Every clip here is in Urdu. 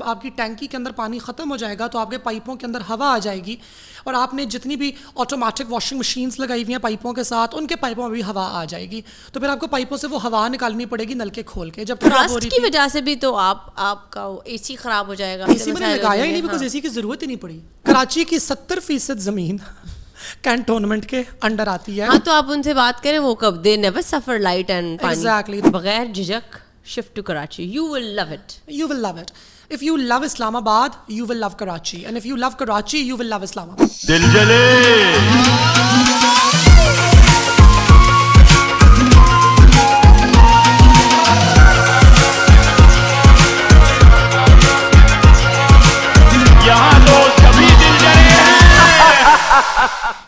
آپ کی ٹینکی کے اندر پانی ختم ہو جائے گا تو آپ کے پائپوں کے اندر ہوا آ جائے گی, اور آپ نے جتنی بھی آٹومیٹک واشنگ مشینس لگائی ہوئی ہیں پائپوں کے ساتھ, ان کے پائپوں میں بھی ہوا آ جائے گی, تو پھر آپ کو پائپوں سے وہ ہوا نکالنی پڑے گی نلکے کھول کے. جب خراب ہو رہی کی وجہ سے بھی تو آپ کا اے سی خراب ہو جائے گا. اے سی میں نے لگایا ہی نہیں بیکاز اے سی کی ضرورت ہی نہیں پڑی. کراچی کی 70% زمین کینٹونمنٹ کے انڈر آتی ہے. ہاں تو آپ ان سے بات کریں, وہ کب دے نیور سفر لائٹ اینڈ Exactly. بغیر جھجک shift to Karachi. You will love it. You will love it. If you love Islamabad, you will love Karachi. And if you love Karachi, you will love Islamabad. دل جلے یہاں تو سبھی دل جلے ہیں.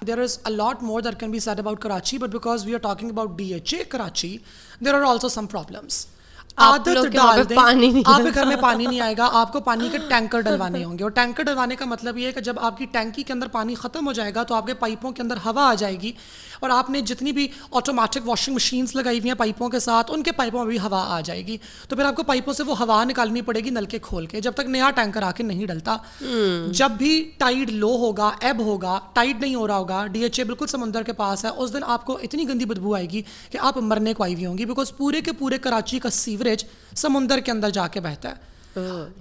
There is a lot more that can be said about Karachi, but because we are talking about DHA Karachi, there are also some problems. عادت ڈال دیں, آپ کے گھر میں پانی نہیں آئے گا, آپ کو پانی کے ٹینکر ڈلوانے ہوں گے, اور ٹینکر ڈلوانے کا مطلب یہ ہے کہ جب آپ کی ٹینکی کے اندر پانی ختم ہو جائے گا تو آپ کے پائپوں کے اندر ہوا آ جائے گی, اور آپ نے جتنی بھی آٹومیٹک واشنگ مشینس لگائی ہوئی ہیں پائپوں کے ساتھ, ان کے پائپوں میں بھی ہوا آ جائے گی, تو پھر آپ کو پائپوں سے وہ ہوا نکالنی پڑے گی نلکے کھول کے, جب تک نیا ٹینکر آ کے نہیں ڈلتا. جب بھی ٹائڈ لو ہوگا, ایب ہوگا, ٹائڈ نہیں ہو رہا ہوگا, ڈی ایچ اے بالکل سمندر کے پاس ہے, اس دن آپ کو اتنی گندی بدبو آئے گی کہ آپ مرنے کو آئی ہوئی ہوں گی, بیکاز پورے کے پورے کراچی کا سیوریج سمندر کے اندر جا کے بہتا ہے.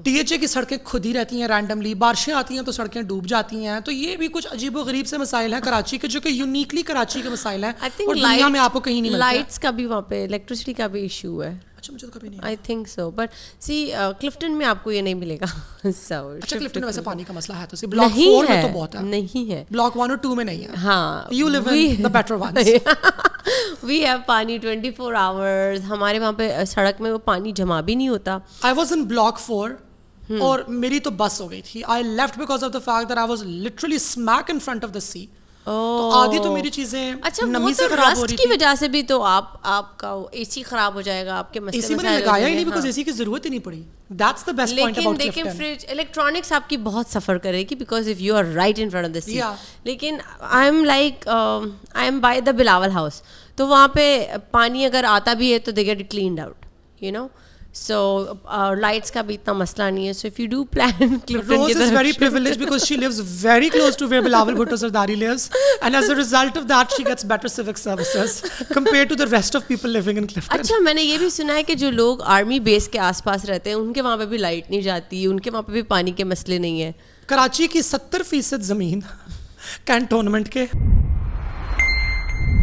ڈی ایچ اے کی سڑکیں خود ہی رہتی ہیں رینڈملی, بارشیں آتی ہیں تو سڑکیں ڈوب جاتی ہیں. تو یہ بھی کچھ عجیب و غریب سے مسائل ہیں کراچی کے, جو کہ یونیکلی کراچی کے مسائل ہیں, اور دنیا میں آپ کو کہیں نہیں ملتے. لائٹس کا بھی وہاں پہ الیکٹریسٹی کا بھی ایشو ہے. اچھا مجھے تو کبھی نہیں, I think so, but see Clifton میں آپ کو یہ نہیں ملے گا. اچھا کلفٹن میں ویسے پانی کا مسئلہ ہے تو بلاک 4 میں تو بہت ہے, نہیں ہے, بلاک 1 اور 2 میں نہیں ہے. ہاں, you live in the better ones. We have pani 24 hours. ہمارے وہاں پہ سڑک میں وہ پانی جمع بھی نہیں ہوتا. آئی واز ان بلاک 4 اور میری تو بس ہو گئی تھی. I left because of the fact that I was literally smack in front of the sea. تو آدھی تو میری چیزیں نمی سے خراب ہو رہی تھی. کی وجہ سے بھی تو آپ کا اے سی خراب ہو جائے گا, آپ کے مسئلے. اے سی میں نے لگایا ہی نہیں بیکاز اے سی کی ضرورت ہی نہیں پڑی. That's the best point about Clifton. لیکن فریج الیکٹرانکس آپ کی بہت سفر کرے گی because if you are right in front of the sea. لیکن I am like I am by the Bilawal House, تو وہاں پہ پانی اگر آتا بھی ہے تو they get cleaned out, you know. So lights کا بھی اتنا مسئلہ نہیں ہے. So if you do plan, Rose is very privileged because she lives very close to where Bilawal Bhutto Zardari lives, and as a result of that she gets better civic services compared to the rest of people living in Clifton. اچھا, میں نے یہ بھی سنا ہے کہ جو لوگ آرمی بیس کے آس پاس رہتے ہیں ان کے وہاں پہ بھی لائٹ نہیں جاتی, ان کے وہاں پہ بھی پانی کے مسئلے نہیں ہیں. کراچی کی 70% زمین کینٹونمنٹ کے